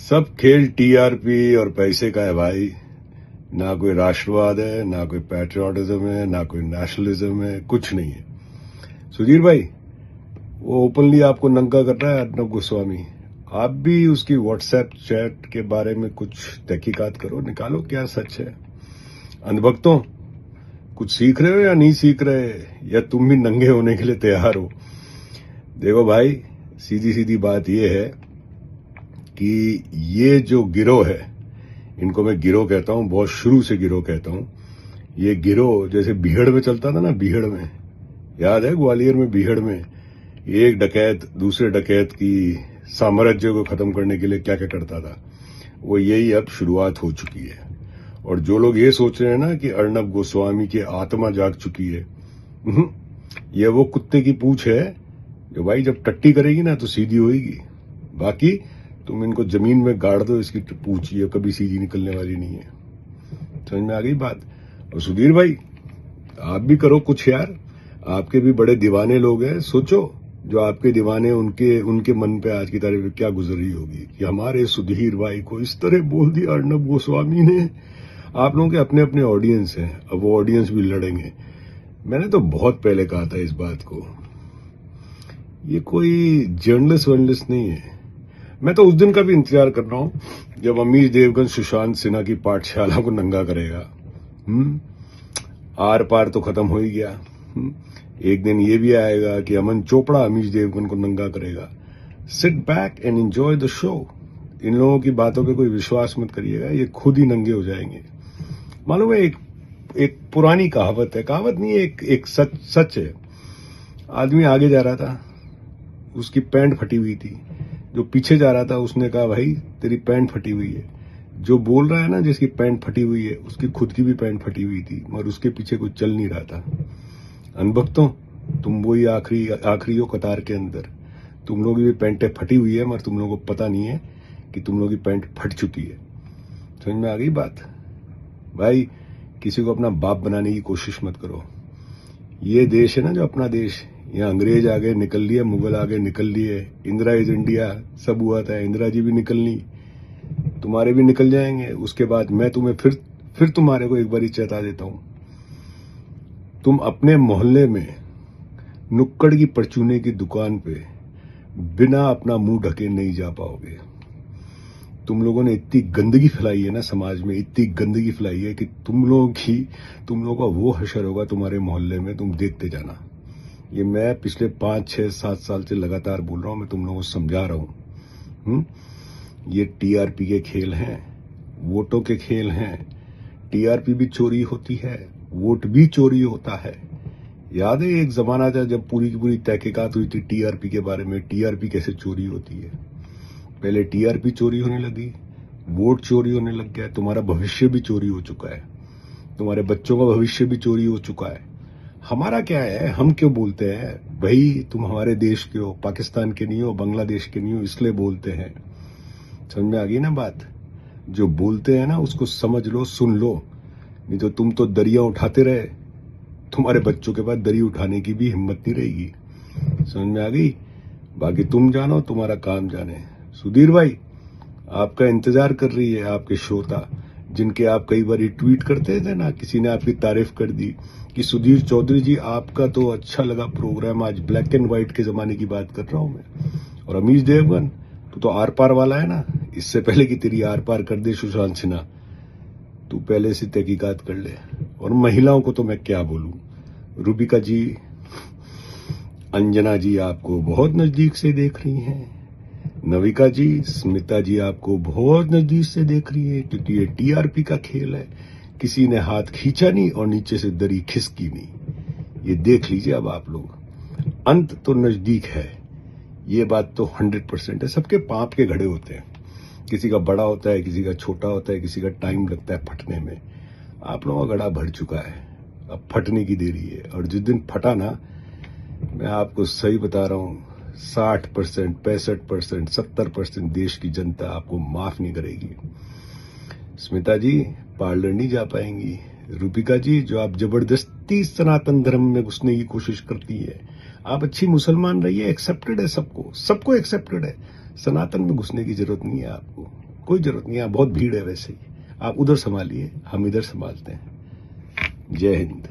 सब खेल टीआरपी और पैसे का है भाई। ना कोई राष्ट्रवाद है, ना कोई पैट्रियोटिज्म है, ना कोई नेशनलिज्म है, कुछ नहीं है। सुधीर भाई, वो ओपनली आपको नंगा कर रहा है अर्नब गोस्वामी। आप भी उसकी व्हाट्सएप चैट के बारे में कुछ तहकीकात करो, निकालो क्या सच है। अंधभक्तों, कुछ सीख रहे हो या नहीं सीख रहे, या तुम भी नंगे होने के लिए तैयार हो? देखो भाई, सीधी सीधी बात यह है कि ये जो गिरोह है, इनको मैं गिरोह कहता हूं, बहुत शुरू से गिरोह कहता हूं। ये गिरोह जैसे बीहड़ में चलता था ना, बीहड़ में, याद है ग्वालियर में बीहड़ में एक डकैत दूसरे डकैत की साम्राज्य को खत्म करने के लिए क्या क्या करता था, वो यही अब शुरुआत हो चुकी है। और जो लोग ये सोच रहे हैं ना कि अर्नब गोस्वामी की आत्मा जाग चुकी है, ये वो कुत्ते की पूंछ है जो भाई जब टट्टी करेगी ना तो सीधी होगी। बाकी तुम इनको जमीन में गाड़ दो, इसकी पूंछ ये कभी सीधी निकलने वाली नहीं है। समझ में आ गई बात? और सुधीर भाई, आप भी करो कुछ यार, आपके भी बड़े दीवाने लोग हैं। सोचो, जो आपके दीवाने उनके मन पे आज की तारीख में क्या गुजर रही होगी कि हमारे सुधीर भाई को इस तरह बोल दिया अर्नब गोस्वामी ने। आप लोगों के अपने अपने ऑडियंस हैं, अब वो ऑडियंस भी लड़ेंगे। मैंने तो बहुत पहले कहा था इस बात को, ये कोई जर्नलिस्ट नहीं है। मैं तो उस दिन का भी इंतजार कर रहा हूं जब अमीश देवगन सुशांत सिन्हा की पाठशाला को नंगा करेगा। आर पार तो खत्म हो ही गया। एक दिन ये भी आएगा कि अमन चोपड़ा अमीश देवगन को नंगा करेगा। Sit back and enjoy the show. इन लोगों की बातों पे कोई विश्वास मत करिएगा, ये खुद ही नंगे हो जाएंगे। मालूम है, एक पुरानी कहावत है, कहावत नहीं है, एक सच है। आदमी आगे जा रहा था, उसकी पैंट फटी हुई थी। जो पीछे जा रहा था उसने कहा, भाई तेरी पैंट फटी हुई है। जो बोल रहा है ना, जिसकी पैंट फटी हुई है, उसकी खुद की भी पैंट फटी हुई थी, मगर उसके पीछे कोई चल नहीं रहा था। अनभक्तों, तुम वही आखिरी हो कतार के अंदर। तुम लोगों की भी पैंटें फटी हुई है, मगर तुम लोगों को पता नहीं है कि तुम लोगों की पैंट फट चुकी है। समझ में आ गई बात? भाई, किसी को अपना बाप बनाने की कोशिश मत करो। ये देश है ना जो अपना देश, यहाँ अंग्रेज आगे निकल लिए, मुगल आगे निकल लिए, इंदिरा इज इंडिया सब हुआ था। इंदिरा जी भी निकलनी, तुम्हारे भी निकल जाएंगे। उसके बाद मैं तुम्हें फिर तुम्हारे को एक बार ही चेता देता हूं, तुम अपने मोहल्ले में नुक्कड़ की परचूने की दुकान पे बिना अपना मुंह ढके नहीं जा पाओगे। तुम लोगों ने इतनी गंदगी फैलाई है ना समाज में, इतनी गंदगी फैलाई है कि तुम लोगों का वो हशर होगा तुम्हारे मोहल्ले में, तुम देखते जाना। ये मैं पिछले 5, 6, 7 साल से लगातार बोल रहा हूं, मैं तुम लोगों को समझा रहा हूं। ये टीआरपी के खेल हैं, वोटों के खेल हैं। टीआरपी भी चोरी होती है, वोट भी चोरी होता है। याद है एक जमाना था जब पूरी की पूरी तहकीकात हुई थी टीआरपी के बारे में, टीआरपी कैसे चोरी होती है। पहले टीआरपी चोरी होने लगी, वोट चोरी होने लग गया, तुम्हारा भविष्य भी चोरी हो चुका है, तुम्हारे बच्चों का भविष्य भी चोरी हो चुका है। हमारा क्या है, हम क्यों बोलते हैं भाई तुम हमारे देश के हो, पाकिस्तान के नहीं हो, बांग्लादेश के नहीं हो, इसलिए बोलते हैं। समझ में आ गई ना बात? जो बोलते हैं ना उसको समझ लो, सुन लो, नहीं तो तुम तो दरिया उठाते रहे, तुम्हारे बच्चों के पास दरी उठाने की भी हिम्मत नहीं रहेगी। समझ में आ गई? बाकी तुम जानो, तुम्हारा काम जाने। सुधीर भाई, आपका इंतजार कर रही है आपके श्रोता, जिनके आप कई बार ट्वीट करते थे ना, किसी ने आपकी तारीफ कर दी कि सुधीर चौधरी जी आपका तो अच्छा लगा प्रोग्राम, आज ब्लैक एंड व्हाइट के जमाने की बात कर रहा हूं मैं। और अमीश देवगन, तू तो आर पार वाला है ना, इससे पहले कि तेरी आर पार कर दे सुशांत सिन्हा, तू पहले से तहकीकात कर ले। और महिलाओं को तो मैं क्या बोलूं, रूबिका जी, अंजना जी आपको बहुत नजदीक से देख रही हैं, नविका जी, स्मिता जी आपको बहुत नजदीक से देख रही है, क्योंकि ये टीआरपी का खेल है। किसी ने हाथ खींचा नहीं और नीचे से दरी खिसकी नहीं। ये देख लीजिए अब आप लोग, अंत तो नजदीक है, ये बात तो 100% है। सबके पाप के घड़े होते हैं, किसी का बड़ा होता है, किसी का छोटा होता है, किसी का टाइम लगता है फटने में। आप लोगों का घड़ा भर चुका है, अब फटने की देरी है। और जिस दिन फटा ना, मैं आपको सही बता रहा हूं, 60%, 65%, 70% देश की जनता आपको माफ नहीं करेगी। स्मिता जी पार्लर नहीं जा पाएंगी। रूपिका जी, जो आप जबरदस्ती सनातन धर्म में घुसने की कोशिश करती है, आप अच्छी मुसलमान रहिए, एक्सेप्टेड है, सबको एक्सेप्टेड है। सनातन में घुसने की जरूरत नहीं है आपको। कोई जरूरत नहीं, यहाँ बहुत भीड़ है वैसे ही, आप उधर संभालिए, हम इधर संभालते हैं। जय हिंद।